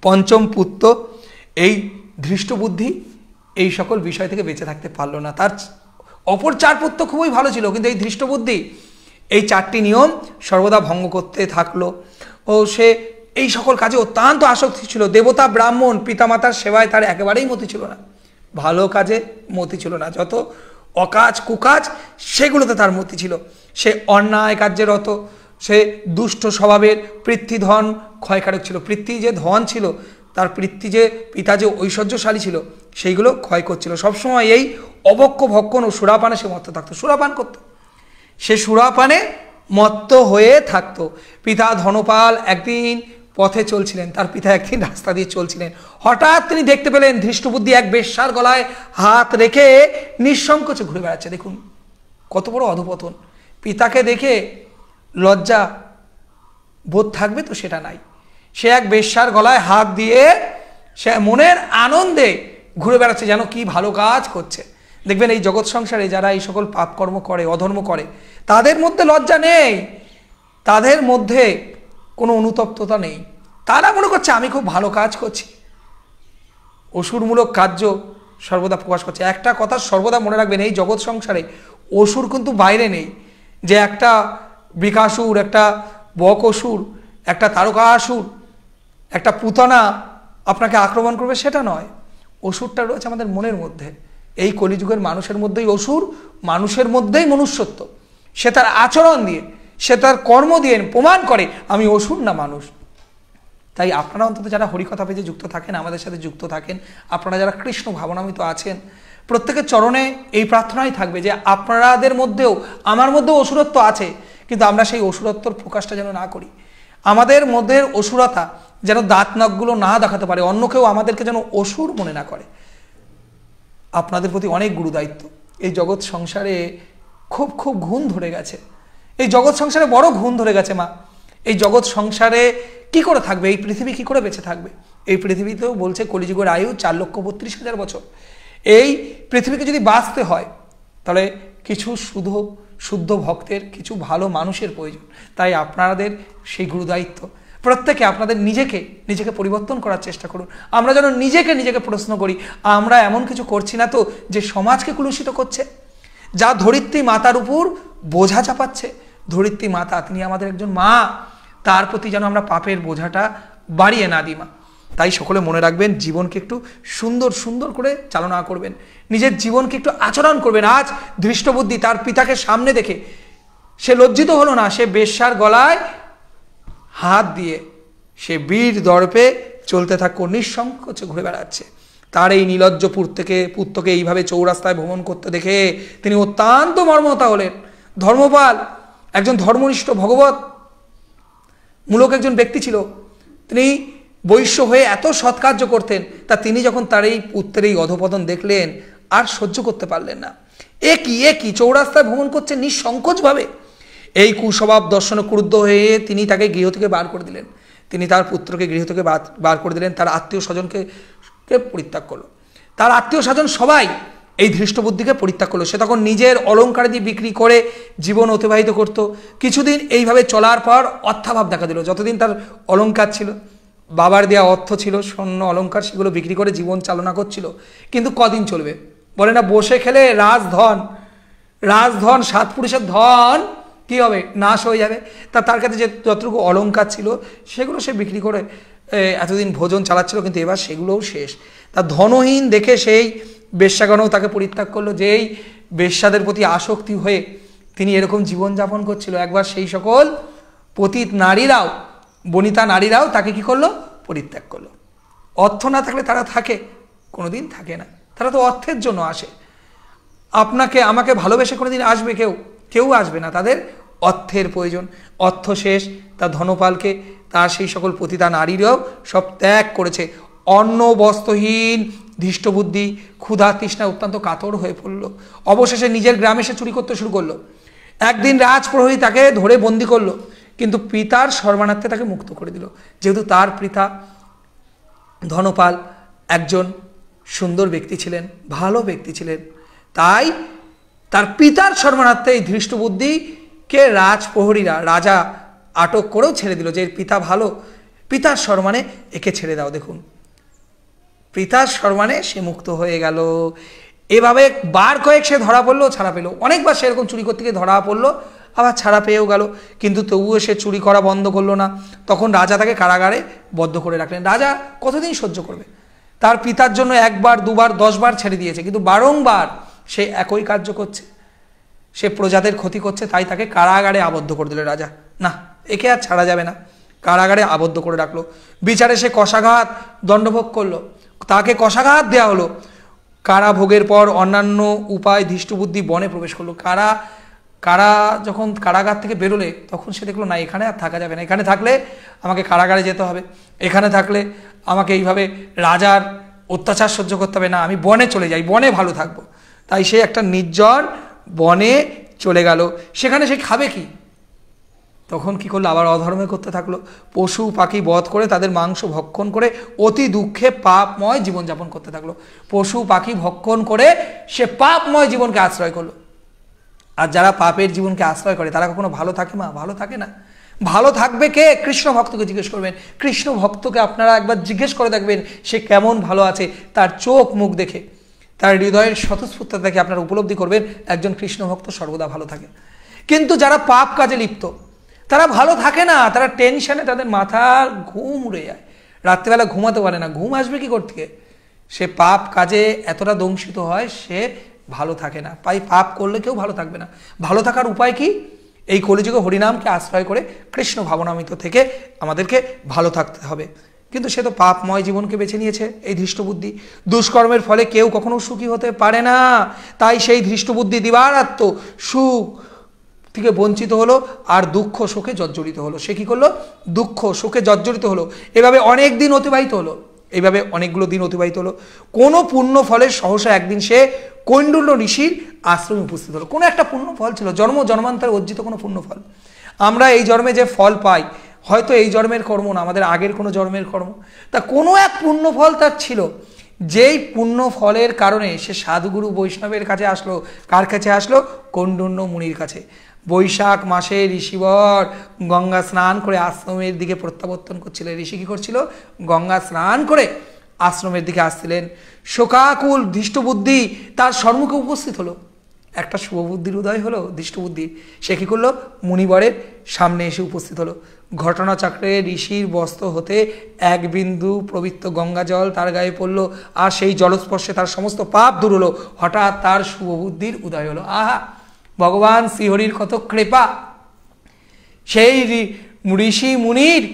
পঞ্চম পুত্র, এই ধৃষ্ট বুদ্ধি এই সকল বিষয় থেকে বেঁচে থাকতে পারলো না। তার অপর 4 পুত্র খুবই ভালো ছিল, কিন্তু এই ধৃষ্ট বুদ্ধি এই 4টি নিয়ম সর্বদা ভঙ্গ করতে থাকলো। ও সে এই সকল কাজে অত্যন্ত আসক্তি ছিল। দেবতা ব্রাহ্মণ পিতামাতার সেবায় তার একেবারেই মতি ছিল না, ভালো কাজে মতি ছিল না। যত অকাজ কুকাজ সেগুলোতে তার মতি ছিল। সে অন্যায় কার্যে রত, সে দুষ্ট স্বভাবের, পৃথ্বীধন ক্ষয়কারক ছিল। পৃথ্বী যে ধন ছিল, তার পৃথ্বী যে পিতা যে ঐশ্বর্যশালী ছিল, সেইগুলো ক্ষয় করছিল। সবসময় এই অবক্ষ ভক্ষণ ও সুরাপানে সে মত্ত থাকতো, সুরাপান করত, সে সুরাপানে মত্ত হয়ে থাকতো। পিতা ধনপাল একদিন পথে চলছিলেন, তার পিতা একদিন রাস্তা দিয়ে চলছিলেন। হঠাৎ তিনি দেখতে পেলেন ধৃষ্টবুদ্ধি এক বেশ্যার গলায় হাত রেখে নিঃসংকোচে ঘুরে বেড়াচ্ছে। দেখুন কত বড় অধপতন। পিতাকে দেখে লজ্জা বোধ থাকবে তো সেটা নাই। সে এক বেশ্যার গলায় হাত দিয়ে সে মনের আনন্দে ঘুরে বেড়াচ্ছে, যেন কি ভালো কাজ করছে। দেখবেন এই জগৎ সংসারে যারা এই সকল পাপকর্ম করে, অধর্ম করে, তাদের মধ্যে লজ্জা নেই, তাদের মধ্যে কোনো অনুতপ্ততা নেই। তারা মনে করছে আমি খুব ভালো কাজ করছি, অসুরমূলক কার্য সর্বদা প্রকাশ করছে। একটা কথা সর্বদা মনে রাখবেন, এই জগৎ সংসারে অসুর কিন্তু বাইরে নেই, যে একটা বৃকাসুর, একটা বকসুর, একটা তারকাসুর, একটা পুতনা আপনাকে আক্রমণ করবে, সেটা নয়। অসুরটা রয়েছে আমাদের মনের মধ্যে। এই কলিযুগের মানুষের মধ্যেই অসুর, মানুষের মধ্যেই মনুষ্যত্ব। সে তার আচরণ দিয়ে, সে তার কর্ম দিয়ে প্রমাণ করে আমি অসুর না মানুষ। তাই আপনারা অন্তত যারা হরিকথা পেজে যুক্ত থাকেন, আমাদের সাথে যুক্ত থাকেন, আপনারা যারা কৃষ্ণ ভাবনামিত আছেন, প্রত্যেকের চরণে এই প্রার্থনাই থাকবে যে আপনাদের মধ্যেও, আমার মধ্যেও অসুরত্ব আছে, কিন্তু আমরা সেই অসুরত্বর প্রকাশটা যেন না করি। আমাদের মধ্যে অসুরতা যেন দাঁত নখগুলো না দেখাতে পারে, অন্য কেউ আমাদেরকে যেন অসুর মনে না করে। আপনাদের প্রতি অনেক গুরু দায়িত্ব। এই জগৎ সংসারে খুব খুব ঘুণ ধরে গেছে, এই জগৎ সংসারে বড় ঘুণ ধরে গেছে মা। এই জগৎ সংসারে কি করে থাকবে? এই পৃথিবী কি করে বেঁচে থাকবে? এই পৃথিবীতেও বলছে কলিযুগের আয়ু 4,32,000 বছর। এই পৃথিবীকে যদি বাঁচতে হয়, তাহলে কিছু শুদ্ধ ভক্তের, কিছু ভালো মানুষের প্রয়োজন। তাই আপনাদের সেই গুরুদায়িত্ব, প্রত্যেকে আপনাদের নিজেকে পরিবর্তন করার চেষ্টা করুন। আমরা যেন নিজেকে প্রশ্ন করি, আমরা এমন কিছু করছি না তো যে সমাজকে কলুষিত করছে, যা ধরিত্রী মাতার উপর বোঝা চাপাচ্ছে। ধরিত্রী মাতা, তিনি আমাদের একজন মা, তার প্রতি যেন আমরা পাপের বোঝাটা বাড়িয়ে না দিই মা। তাই সকলে মনে রাখবেন, জীবনকে একটু সুন্দর করে চালনা করবেন, নিজের জীবনকে একটু আচরণ করবেন। আজ ধৃষ্টবুদ্ধি তার পিতাকে সামনে দেখে সে লজ্জিত হলো না, সে বেশ্যার গলায় হাত দিয়ে সে বীর দর্পে চলতে থাকো, নিঃসংকোচে ঘুরে বেড়াচ্ছে। তার এই নীলজ্জ পুত্রকে এইভাবে চৌরাস্তায় ভ্রমণ করতে দেখে তিনি অত্যন্ত মর্মহত হলেন। ধর্মপাল একজন ধর্মনিষ্ঠ ভগবত মূলক একজন ব্যক্তি ছিল। তিনি বৈশ্য হয়ে এত সৎকার্য করতেন, তা তিনি যখন তার এই পুত্রের এই অধপতন দেখলেন আর সহ্য করতে পারলেন না। একই চৌরাস্তায় ভ্রমণ করছে নিঃসংকোচভাবে। এই কুস্বভাব দর্শনে ক্রুদ্ধ হয়ে তিনি তাকে গৃহ থেকে বার করে দিলেন। তিনি তার পুত্রকে গৃহ থেকে বার করে দিলেন, তার আত্মীয় স্বজনকে পরিত্যাগ করলো। তার আত্মীয় স্বজন সবাই এই ধৃষ্টবুদ্ধিকে পরিত্যাগ করলো। সে তখন নিজের অলঙ্কার দিয়ে বিক্রি করে জীবন অতিবাহিত করত। কিছুদিন এইভাবে চলার পর অর্থাভাব দেখা দিল। যতদিন তার অলঙ্কার ছিল, বাবার দেওয়া অর্থ ছিল, স্বর্ণ অলঙ্কার, সেগুলো বিক্রি করে জীবন চালনা করছিল। কিন্তু কদিন চলবে? বলে না, বসে খেলে রাজধন 7 পুরুষের ধন কি হবে? নাশ হয়ে যাবে। তার কাছে যে যতটুকু অলঙ্কার ছিল সেগুলো সে বিক্রি করে এতদিন ভোজন চালাচ্ছিল, কিন্তু এবার সেগুলোও শেষ। তা ধনহীন দেখে সেই বেশ্যাগণও তাকে পরিত্যাগ করলো। যেই বেশ্যাদের প্রতি আসক্তি হয়ে তিনি এরকম জীবনযাপন করছিল, একবার সেই সকল পতিত নারীরাও, বনিতা নারীরাও তাকে কি করলো? পরিত্যাগ করলো। অর্থ না থাকলে তারা থাকে? কোনোদিন থাকে না। তারা তো অর্থের জন্য আসে। আপনাকে আমাকে ভালোবেসে কোনোদিন আসবে? কেউ আসবে না। তাদের অর্থের প্রয়োজন। অর্থ শেষ। তা ধনপালকে তার সেই সকল পতিতা নারীরাও সব ত্যাগ করেছে। অন্ন বস্ত্রহীন ধৃষ্টবুদ্ধি ক্ষুধা তৃষ্ণায় অত্যন্ত কাতর হয়ে পড়ল। অবশেষে নিজের গ্রামে সে চুরি করতে শুরু করলো। একদিন রাজপ্রহরী তাকে ধরে বন্দি করলো, কিন্তু পিতার সর্বানার্থে তাকে মুক্ত করে দিল। যেহেতু তার পিতা ধনপাল একজন সুন্দর ব্যক্তি ছিলেন, ভালো ব্যক্তি ছিলেন, তাই তার পিতার সম্মানার্থে এই ধৃষ্টবুদ্ধিকে রাজপ্রহরীরা, রাজা আটক করেও ছেড়ে দিল। যে পিতা ভালো, পিতার সম্মানে একে ছেড়ে দাও। দেখুন, পিতার সম্মানে সে মুক্ত হয়ে গেল। এভাবে বার কয়েক সে ধরা পড়লো, ছাড়া পেল। অনেকবার সে এরকম চুরি করতে গিয়ে ধরা পড়লো, আবার ছাড়া পেয়েও গেল, কিন্তু তবুও সে চুরি করা বন্ধ করলো না। তখন রাজা তাকে কারাগারে বদ্ধ করে রাখলেন। রাজা কতদিন সহ্য করবে? তার পিতার জন্য 1 বার 2 বার 10 বার ছেড়ে দিয়েছে, কিন্তু বারংবার সে একই কার্য করছে, সে প্রজাদের ক্ষতি করছে। তাই তাকে কারাগারে আবদ্ধ করে দিল রাজা। না, একে আর ছাড়া যাবে না, কারাগারে আবদ্ধ করে রাখলো। বিচারে সে কষাঘাত দণ্ডভোগ করলো, তাকে কষাঘাত দেওয়া হলো। কারাভোগের পর অন্যান্য উপায় ধৃষ্টবুদ্ধি বনে প্রবেশ করলো। যখন কারাগার থেকে বেরোলে তখন সে দেখলো, না, এখানে আর থাকা যাবে না। এখানে থাকলে আমাকে কারাগারে যেতে হবে, এখানে থাকলে আমাকে এইভাবে রাজার অত্যাচার সহ্য করতে হবে না, আমি বনে চলে যাই, বনে ভালো থাকবো। তাই সে একটা নির্জন বনে চলে গেল। সেখানে সে খাবে কি? তখন কি করলো? আবার অধর্মে করতে থাকলো। পশু পাখি বধ করে তাদের মাংস ভক্ষণ করে অতি দুঃখে পাপময় জীবনযাপন করতে থাকলো। পশু পাখি ভক্ষণ করে সে পাপময় জীবনকে আশ্রয় করলো। আর যারা পাপের জীবনকে আশ্রয় করে তারা কখনো ভালো থাকে? মা, ভালো থাকে না। ভালো থাকবে কে? কৃষ্ণ ভক্তকে জিজ্ঞেস করবেন। কৃষ্ণ ভক্তকে আপনারা একবার জিজ্ঞেস করে দেখবেন সে কেমন ভালো আছে। তার চোখ মুখ দেখে, তার হৃদয়ের স্বতঃস্ফূর্ততা দেখে আপনারা উপলব্ধি করবেন একজন কৃষ্ণ ভক্ত সর্বদা ভালো থাকে। কিন্তু যারা পাপ কাজে লিপ্ত তারা ভালো থাকে না। তারা টেনশনে তাদের মাথার ঘুম উড়ে যায়, রাত্রিবেলা ঘুমাতে পারে না। ঘুম আসবে কি করতে? সে পাপ কাজে এতটা দংশিত হয়, সে ভালো থাকে না। তাই পাপ করলে কেউ ভালো থাকবে না। ভালো থাকার উপায় কি? এই কলিযুগে হরিনামকে আশ্রয় করে কৃষ্ণ ভাবনামৃত থেকে আমাদেরকে ভালো থাকতে হবে। কিন্তু সে তো পাপময় জীবনকে বেছে নিয়েছে, এই ধৃষ্টবুদ্ধি। দুষ্কর্মের ফলে কেউ কখনো সুখী হতে পারে না। তাই সেই ধৃষ্টবুদ্ধি দিবারাত্ম সুখ থেকে বঞ্চিত হলো আর দুঃখ শোকে জর্জরিত হলো। সে কি করলো? দুঃখ শোকে জর্জরিত হলো। এভাবে অনেক দিন অতিবাহিত হলো, এইভাবে অনেকগুলো দিন অতিবাহিত হলো। কোনো পুণ্য ফলের সহসা একদিন সে কৈণ্ডল্য ঋষির আশ্রমে উপস্থিত হলো। কোনো একটা পুণ্য ফল ছিল, জন্মান্তরে অর্জিত কোনো পুণ্য ফল। আমরা এই জন্মে যে ফল পাই, হয়তো এই জন্মের কর্ম না, আমাদের আগের কোনো জন্মের কর্ম। তা কোনো এক পুণ্য ফল তার ছিল, যেই পুণ্য ফলের কারণে সে সাধুগুরু বৈষ্ণবের কাছে আসলো। কার কাছে আসলো? কৌণ্ডন্য মুনির কাছে। বৈশাখ মাসে ঋষিবর গঙ্গা স্নান করে আশ্রমের দিকে প্রত্যাবর্তন করছিল। ঋষি কি করছিল? গঙ্গা স্নান করে আশ্রমের দিকে আসছিলেন। শোকাকুল ধৃষ্টবুদ্ধি তার সম্মুখে উপস্থিত হলো। একটা শুভবুদ্ধির উদয় হলো ধৃষ্টবুদ্ধি। সে কী করলো? মুনিবরের সামনে এসে উপস্থিত হলো। ঘটনাচক্রে ঋষির বস্ত্র হতে 1 বিন্দু পবিত্র গঙ্গা জল তার গায়ে পড়লো, আর সেই জলস্পর্শে তার সমস্ত পাপ দূর হলো। হঠাৎ তার শুভবুদ্ধির উদয় হলো। আহা, ভগবান শ্রীহরির কত কৃপা! সেই ঋষি মুনির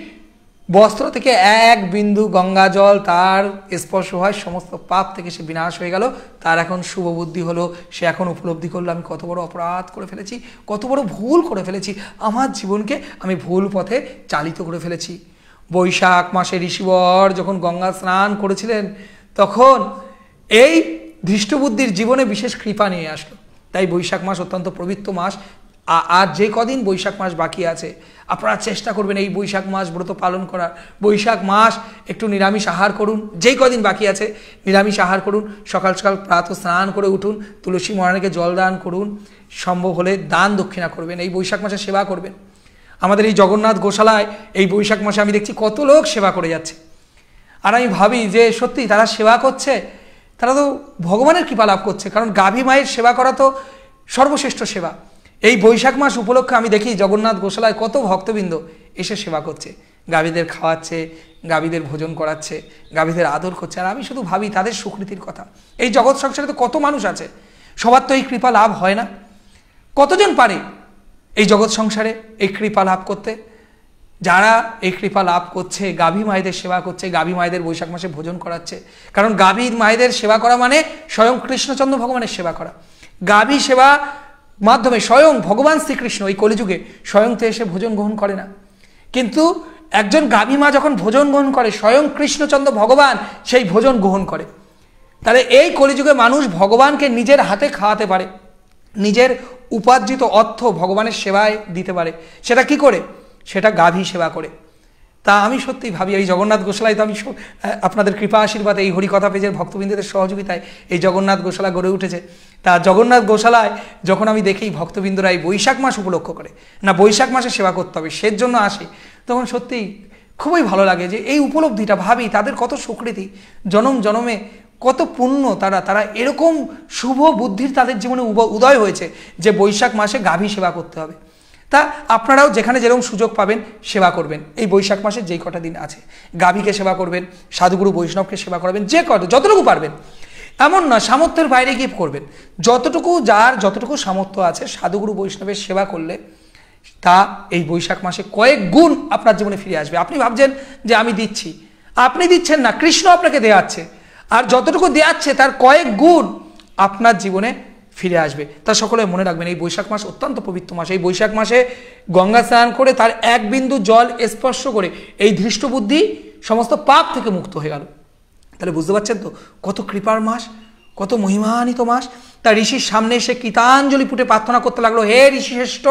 বস্ত্র থেকে 1 বিন্দু গঙ্গা জল তার স্পর্শ হয়, সমস্ত পাপ থেকে সে বিনাশ হয়ে গেল। তার এখন শুভ বুদ্ধি হলো। সে এখন উপলব্ধি করলো, আমি কত বড় অপরাধ করে ফেলেছি, কত বড় ভুল করে ফেলেছি। আমার জীবনকে আমি ভুল পথে চালিত করে ফেলেছি। বৈশাখ মাসে ঋষিবর যখন গঙ্গা স্নান করেছিলেন তখন এই ধৃষ্টবুদ্ধির জীবনে বিশেষ কৃপা নিয়ে আসলো। তাই বৈশাখ মাস অত্যন্ত পবিত্র মাস। আর যে কদিন বৈশাখ মাস বাকি আছে আপনারা চেষ্টা করবেন এই বৈশাখ মাস ব্রত পালন করার। বৈশাখ মাস একটু নিরামিষ আহার করুন, যেই কদিন বাকি আছে নিরামিষ আহার করুন। সকাল সকাল প্রাতঃ স্নান করে উঠুন, তুলসী মহারানীকে জল দান করুন, সম্ভব হলে দান দক্ষিণা করবেন, এই বৈশাখ মাসে সেবা করবেন। আমাদের এই জগন্নাথ গোশালায় এই বৈশাখ মাসে আমি দেখছি কত লোক সেবা করে যাচ্ছে। আর আমি ভাবি যে সত্যি তারা সেবা করছে, তারা তো ভগবানের কৃপা লাভ করছে, কারণ গাভী মায়ের সেবা করা তো সর্বশ্রেষ্ঠ সেবা। এই বৈশাখ মাস উপলক্ষে আমি দেখি জগন্নাথ গোশালায় কত ভক্তবৃন্দ এসে সেবা করছে, গাভীদের খাওয়াচ্ছে, গাভীদের ভোজন করাচ্ছে, গাভীদের আদর করছে। আর আমি শুধু ভাবি তাদের সুকৃতির কথা। এই জগৎ সংসারে তো কত মানুষ আছে, সবার তো এই কৃপা লাভ হয় না। কতজন পারে এই জগৎ সংসারে এই কৃপা লাভ করতে? যারা এই কৃপা লাভ করছে, গাভী মায়েদের সেবা করছে, গাভী মায়েদের বৈশাখ মাসে ভোজন করাচ্ছে। কারণ গাভী মায়েদের সেবা করা মানে স্বয়ং কৃষ্ণচন্দ্র ভগবানের সেবা করা। গাভী সেবা মাধ্যমে স্বয়ং ভগবান শ্রীকৃষ্ণ এই কলিযুগে স্বয়ং তো এসে ভোজন গ্রহণ করে না, কিন্তু একজন গাভী মা যখন ভোজন গ্রহণ করে স্বয়ং কৃষ্ণচন্দ্র ভগবান সেই ভোজন গ্রহণ করে। তাহলে এই কলিযুগে মানুষ ভগবানকে নিজের হাতে খাওয়াতে পারে, নিজের উপার্জিত অর্থ ভগবানের সেবায় দিতে পারে। সেটা কি করে? সেটা গাভী সেবা করে। তা আমি সত্যি ভাবি এই জগন্নাথ গোশালায় তো আমি আপনাদের কৃপা আশীর্বাদে এই হরিকথা পেজের ভক্তবৃন্দদের সহযোগিতায় এই জগন্নাথ গোশালা গড়ে উঠেছে। তা জগন্নাথ গোশালায় যখন আমি দেখি ভক্তবৃন্দরা এই বৈশাখ মাস উপলক্ষ করে না বৈশাখ মাসে সেবা করতে হবে সের জন্য আসে, তখন সত্যি খুবই ভালো লাগে যে এই উপলব্ধিটা ভাবি তাদের কত সুকৃতি, জনম জনমে কত পুণ্য, তারা এরকম শুভ বুদ্ধির তাদের জীবনে উদয় হয়েছে যে বৈশাখ মাসে গাভী সেবা করতে হবে। তা আপনারাও যেখানে যেরকম সুযোগ পাবেন সেবা করবেন। এই বৈশাখ মাসে যেই কটা দিন আছে গাভীকে সেবা করবেন, সাধুগুরু বৈষ্ণবকে সেবা করবেন, যে যতটুকু পারবেন। এমন না সামর্থ্যের বাইরে গিয়ে করবেন, যতটুকু সামর্থ্য আছে সাধুগুরু বৈষ্ণবের সেবা করলে তা এই বৈশাখ মাসে কয়েক গুণ আপনার জীবনে ফিরে আসবে। আপনি ভাবছেন যে আমি দিচ্ছি, আপনি দিচ্ছেন না, কৃষ্ণ আপনাকে দেওয়াচ্ছে, আর যতটুকু দেওয়াচ্ছে তার কয়েক গুণ আপনার জীবনে ফিরে আসবে। তা সকলে মনে রাখবেন এই বৈশাখ মাস অত্যন্ত পবিত্র মাস। এই বৈশাখ মাসে গঙ্গা স্নান করে তার এক বিন্দু জল স্পর্শ করে এই ধৃষ্টবুদ্ধি সমস্ত পাপ থেকে মুক্ত হয়ে গেল। তাহলে বুঝতে পারছেন তো কত কৃপার মাস, কত মহিমান্বিত মাস। তা ঋষির সামনে এসে কৃতাঞ্জলি পুটে প্রার্থনা করতে লাগলো, হে ঋষি শ্রেষ্ঠ,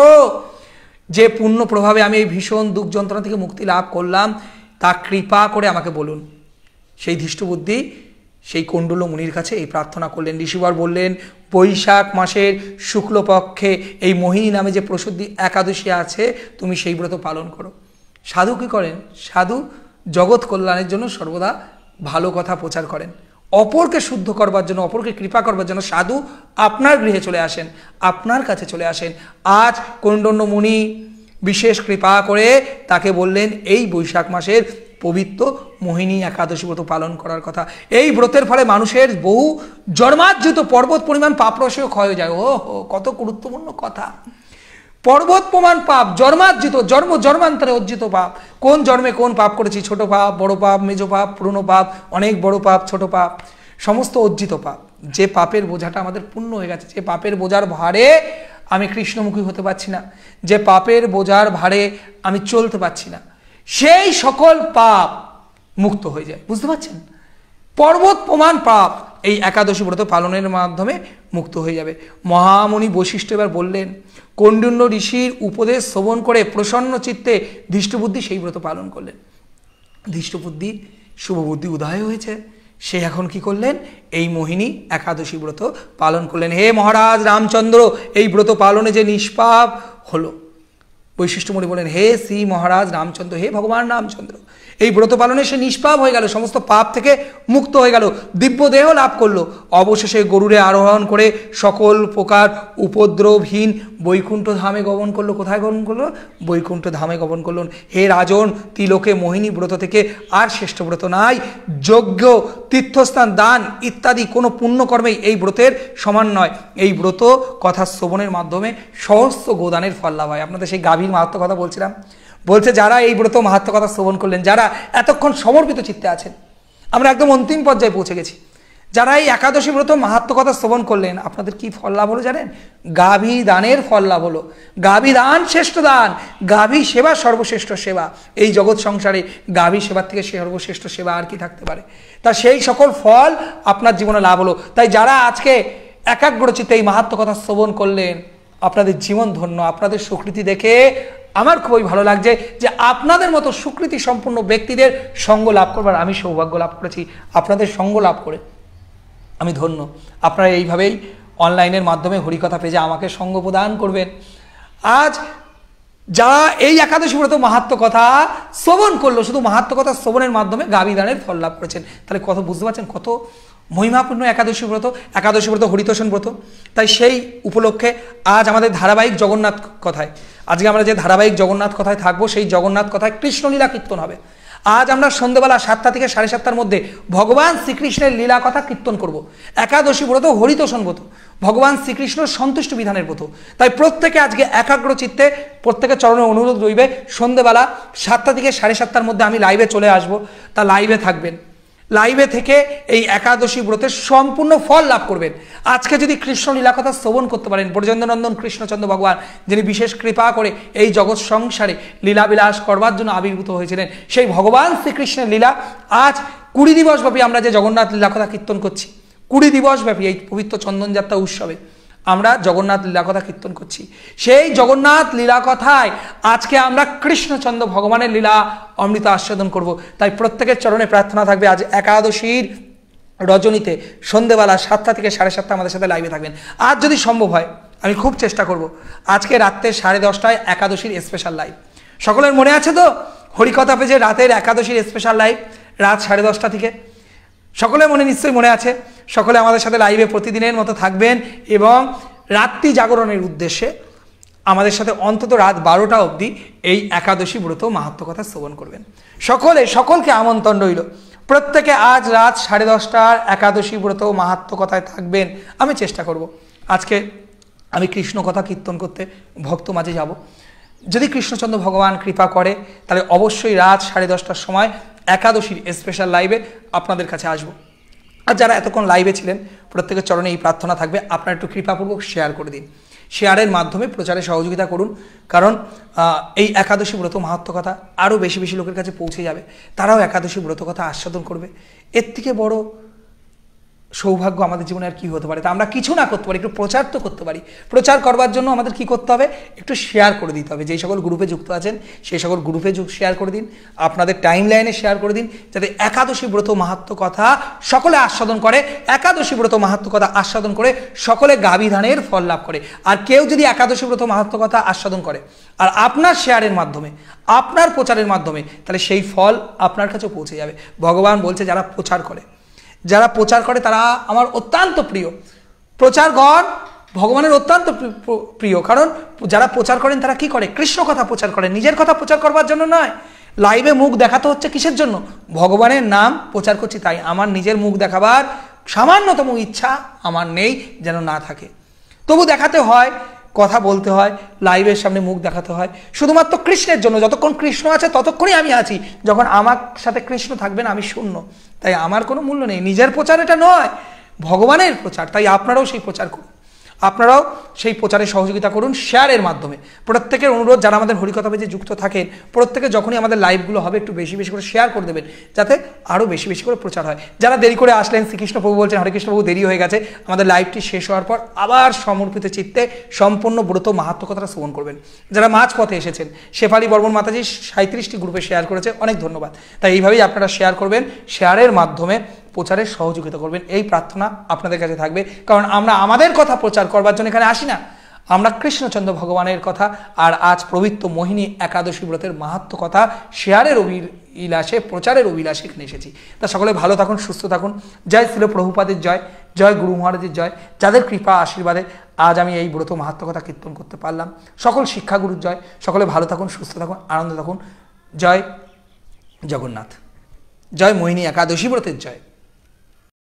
যে পুণ্য প্রভাবে আমি এই ভীষণ দুঃখ যন্ত্রণা থেকে মুক্তি লাভ করলাম তা কৃপা করে আমাকে বলুন। সেই ধৃষ্টবুদ্ধি সেই কণ্ডুল মুনির কাছে এই প্রার্থনা করলেন। ঋষিবর বললেন, বৈশাখ মাসের শুক্লপক্ষে এই মোহিনী নামে যে প্রসুদ্ধি একাদশী আছে তুমি সেই ব্রত পালন করো। সাধু কী করেন? সাধু জগৎ কল্যাণের জন্য সর্বদা ভালো কথা প্রচার করেন, অপরকে শুদ্ধ করবার জন্য, অপরকে কৃপা করবার জন্য সাধু আপনার গৃহে চলে আসেন, আপনার কাছে চলে আসেন। আজ কৌন্ডন্য মুনি বিশেষ কৃপা করে তাকে বললেন এই বৈশাখ মাসের পবিত্র মোহিনী একাদশী ব্রত পালন করার কথা। এই ব্রতের ফলে মানুষের বহু জন্মার্জিত পর্বত পরিমাণ পাপরসেও ক্ষয় হয়ে যায়। ও কত গুরুত্বপূর্ণ কথা। পর্বত প্রমাণ পাপ, জন্মার্জিত, জন্মান্তরে অর্জিত পাপ। কোন জন্মে কোন পাপ করেছি, ছোট পাপ, বড় পাপ, মেজ পাপ, পুরনো পাপ, অনেক বড় পাপ, ছোট পাপ, সমস্ত অর্জিত পাপ। যে পাপের বোঝাটা আমাদের পূর্ণ হয়ে গেছে, যে পাপের বোঝার ভারে আমি কৃষ্ণমুখী হতে পারছি না, যে পাপের বোঝার ভারে আমি চলতে পারছি না, সেই সকল পাপ মুক্ত হয়ে যায়। বুঝতে পারছেন? পর্বত প্রমাণ পাপ এই একাদশী ব্রত পালনের মাধ্যমে মুক্ত হয়ে যাবে। মহামণি বৈশিষ্ট্য এবার বললেন, কৌন্ডিন্য ঋষির উপদেশ শ্রবণ করে প্রসন্ন চিত্তে ধৃষ্টবুদ্ধি সেই ব্রত পালন করলেন। ধৃষ্টবুদ্ধি শুভবুদ্ধি উদয় হয়েছে, সে এখন কি করলেন? এই মোহিনী একাদশী ব্রত পালন করলেন। হে মহারাজ রামচন্দ্র, এই ব্রত পালনে যে নিষ্পাপ হলো। বৈশিষ্ট্যমণি বলেন, হে শ্রী মহারাজ রামচন্দ্র, হে ভগবান রামচন্দ্র, এই ব্রত পালনে সে নিষ্পাপ হয়ে গেল, সমস্ত পাপ থেকে মুক্ত হয়ে গেল, দিব্য দেহ লাভ করলো। অবশেষে গরুরে আরোহণ করে সকল প্রকার উপদ্রবহীন বৈকুণ্ঠ ধামে গমন করলো। কোথায় গমন করলো? বৈকুণ্ঠ ধামে গমন করলো। হে রাজন, তিলকে মোহিনী ব্রত থেকে আর শ্রেষ্ঠ ব্রত নাই। যজ্ঞ, তীর্থস্থান, দান ইত্যাদি কোনো পুণ্যকর্মেই এই ব্রতের সমান নয়। এই ব্রত কথা শ্রবণের মাধ্যমে সহস্র গোদানের ফল লাভ হয়। আপনাদের সেই গাভীর মাহাত্ম্য কথা বলছিলাম, বলছে যারা এই ব্রত মাহাত্ম্য কথা শ্রবণ করলেন, যারা এতক্ষণ সমর্পিত চিত্তে আছেন, আমরা একদম অন্তিম পর্যায়ে পৌঁছে গেছি, যারা এই একাদশী ব্রত মাহাত্ম্য কথা শ্রবণ করলেন, আপনাদের কি ফল লাভ হলো জানেন? গাভী দানের ফল লাভ হলো। গাভী দান শ্রেষ্ঠ দান, গাভী সেবা সর্বশ্রেষ্ঠ সেবা। এই জগৎ সংসারে গাভী সেবার থেকে সর্বশ্রেষ্ঠ সেবা আর কি থাকতে পারে? তা সেই সকল ফল আপনার জীবনে লাভ হলো। তাই যারা আজকে একাগ্রচিত্তে এই মাহাত্ম্য কথা শ্রবণ করলেন, আপনাদের জীবন ধন্য। আপনাদের সুকৃতি দেখে আমার খুবই ভালো লাগছে যে আপনাদের মতো সুকৃতি সম্পন্ন ব্যক্তিদের সঙ্গ লাভ করবার আমি সৌভাগ্য লাভ করেছি। আপনাদের সঙ্গ লাভ করে আমি ধন্য। আপনারা এইভাবেই অনলাইনের মাধ্যমে হরিকথা পেজে আমাকে সঙ্গ প্রদান করবেন। আজ যারা এই একাদশী ব্রত মাহাত্ম্য কথা শ্রবণ করলো, শুধু মাহাত্ম্য কথা শ্রবণের মাধ্যমে গাভী দানের ফল লাভ করেছেন, তাহলে কত বুঝতে পারছেন কত মহিমাপূর্ণ একাদশী ব্রত। একাদশী ব্রত হরিতোষণ ব্রত। তাই সেই উপলক্ষে আজ আমাদের ধারাবাহিক জগন্নাথ কথায়, আজকে আমরা যে ধারাবাহিক জগন্নাথ কথায় থাকবো, সেই জগন্নাথ কথায় কৃষ্ণলীলা কীর্তন হবে। আজ আমরা সন্ধ্যেবেলা 7টা থেকে 7:30টার মধ্যে ভগবান শ্রীকৃষ্ণের লীলা কথা কীর্তন করব। একাদশী ব্রত হরিতোষণ ব্রত, ভগবান শ্রীকৃষ্ণ সন্তুষ্ট বিধানের ব্রত। তাই প্রত্যেকে আজকে একাগ্র চিত্তে প্রত্যেকের চরণে অনুরোধ রইবে, সন্ধ্যেবেলা 7টা থেকে 7:30টার মধ্যে আমি লাইভে চলে আসব। তা লাইভে থাকবেন, লাইভে থেকে এই একাদশী ব্রতের সম্পূর্ণ ফল লাভ করবেন। আজকে যদি কৃষ্ণ লীলা কথা শ্রবণ করতে পারেন, ব্রজেন্দ্রনন্দন কৃষ্ণচন্দ্র ভগবান যিনি বিশেষ কৃপা করে এই জগৎ সংসারে লীলাবিলাস করবার জন্য আবির্ভূত হয়েছিলেন, সেই ভগবান শ্রীকৃষ্ণের লীলা আজ 20 দিবসব্যাপী আমরা যে জগন্নাথ লীলা কথা কীর্তন করছি, 20 দিবসব্যাপী এই পবিত্র চন্দনযাত্রা উৎসবে আমরা জগন্নাথ লীলা কথা কীর্তন করছি। সেই জগন্নাথ লীলা কথায় আজকে আমরা কৃষ্ণচন্দ্র ভগবানের লীলা অমৃত আস্বাদন করব। তাই প্রত্যেকের চরণে প্রার্থনা থাকবে আজ একাদশীর রজনীতে সন্ধ্যেবেলা 7টা থেকে 7:30 আমাদের সাথে লাইভে থাকবেন। আজ যদি সম্ভব হয় আমি খুব চেষ্টা করব, আজকে রাত্রে 10:30টায় একাদশীর স্পেশাল লাইভ। সকলের মনে আছে তো হরিকথা পেজে রাতের একাদশীর স্পেশাল লাইভ রাত 10:30টা থেকে? সকলের মনে নিশ্চয়ই মনে আছে। সকলে আমাদের সাথে লাইভে প্রতিদিনের মতো থাকবেন এবং রাত্রি জাগরণের উদ্দেশ্যে আমাদের সাথে অন্তত রাত 12টা অবধি এই একাদশী ব্রত মাহাত্ম্য কথা শ্রবণ করবেন। সকলকে আমন্ত্রণ রইল। প্রত্যেকে আজ রাত 10:30টার একাদশী ব্রত মাহাত্ম্য কথায় থাকবেন। আমি চেষ্টা করব আজকে আমি কৃষ্ণ কথা কীর্তন করতে ভক্ত মাঝে যাব। যদি কৃষ্ণচন্দ্র ভগবান কৃপা করে তাহলে অবশ্যই রাত 10:30টার সময় একাদশীর স্পেশাল লাইভে আপনাদের কাছে আসব। আর যারা এতক্ষণ লাইভে ছিলেন প্রত্যেকের চরণে এই প্রার্থনা থাকবে, আপনারা একটু কৃপাপূর্বক শেয়ার করে দিন। শেয়ারের মাধ্যমে প্রচারে সহযোগিতা করুন, কারণ এই একাদশী ব্রত মাহাত্ম্য কথা আরও বেশি বেশি লোকের কাছে পৌঁছে যাবে, তারাও একাদশী ব্রত কথা আস্বাদন করবে। এর থেকে বড় সৌভাগ্য আমাদের জীবনে আর কি হতে পারে? তা আমরা কিছু না করতে পারি, একটু প্রচার তো করতে পারি। প্রচার করবার জন্য আমাদের কি করতে হবে? একটু শেয়ার করে দিতে হবে। যেই সকল গ্রুপে যুক্ত আছেন সেই সকল গ্রুপে শেয়ার করে দিন, আপনাদের টাইম লাইনে শেয়ার করে দিন, যাতে একাদশী ব্রত মাহাত্ম্য কথা সকলে আস্বাদন করে, একাদশী ব্রত মাহাত্ম্য কথা আস্বাদন করে সকলে গাভী ধানের ফল লাভ করে। আর কেউ যদি একাদশী ব্রত মাহাত্ম্য কথা আস্বাদন করে আর আপনার শেয়ারের মাধ্যমে, আপনার প্রচারের মাধ্যমে, তাহলে সেই ফল আপনার কাছেও পৌঁছে যাবে। ভগবান বলছে যারা প্রচার করে তারা আমার অত্যন্ত প্রিয়। প্রচারগণ ভগবানের অত্যন্ত প্রিয়, কারণ যারা প্রচার করেন তারা কি করে? কৃষ্ণ কথা প্রচার করেন, নিজের কথা প্রচার করবার জন্য নয়। লাইভে মুখ দেখাতে হচ্ছে কিসের জন্য? ভগবানের নাম প্রচার করছি তাই। আমার নিজের মুখ দেখাবার সামান্যতম ইচ্ছা আমার নেই, যেন না থাকে। তবু দেখাতে হয়, কথা বলতে হয়, লাইভের সামনে মুখ দেখাতে হয়, শুধুমাত্র কৃষ্ণের জন্য। যতক্ষণ কৃষ্ণ আছে ততক্ষণই আমি আছি, যখন আমার সাথে কৃষ্ণ থাকবেন আমি শূন্য। তাই আমার কোনো মূল্য নেই। নিজের প্রচার এটা নয়, ভগবানের প্রচার। তাই আপনারাও সেই প্রচার করুন, আপনারাও সেই প্রচারে সহযোগিতা করুন শেয়ারের মাধ্যমে। প্রত্যেকের অনুরোধ, যারা আমাদের হরিকথা পেজে যুক্ত থাকেন প্রত্যেকে যখনই আমাদের লাইভগুলো হবে একটু বেশি বেশি করে শেয়ার করে দেবেন, যাতে আরও বেশি বেশি করে প্রচার হয়। যারা দেরি করে আসলেন, শ্রীকৃষ্ণ প্রভু বলছেন হরে কৃষ্ণ প্রভু দেরি হয়ে গেছে, আমাদের লাইভটি শেষ হওয়ার পর আবার সমর্পিত চিত্তে সম্পূর্ণ ব্রত মাহাত্ম্য কথাটা শ্রবণ করবেন। যারা মাঝপথে এসেছেন, শেফালি বর্মন মাতাজি 37টি গ্রুপে শেয়ার করেছে, অনেক ধন্যবাদ। তাই এইভাবেই আপনারা শেয়ার করবেন, শেয়ারের মাধ্যমে প্রচারে সহযোগিতা করবেন, এই প্রার্থনা আপনাদের কাছে থাকবে। কারণ আমরা আমাদের কথা প্রচার করবার জন্য এখানে আসি না, আমরা কৃষ্ণচন্দ্র ভগবানের কথা আর আজ পবিত্র মোহিনী একাদশী ব্রতের মাহাত্ম্য কথা শেয়ারের অভিলাষে, প্রচারের অভিলাষে এখানে এসেছি। তা সকলে ভালো থাকুন, সুস্থ থাকুন। জয় শ্রীল প্রভুপাদের জয়, জয় গুরু মহারাজের জয়। যাদের কৃপা আশীর্বাদে আজ আমি এই ব্রত মাহাত্ম্য কথা কীর্তন করতে পারলাম, সকল শিক্ষাগুরুর জয়। সকলে ভালো থাকুন, সুস্থ থাকুন, আনন্দে থাকুন। জয় জগন্নাথ, জয় মোহিনী একাদশী ব্রতের জয়।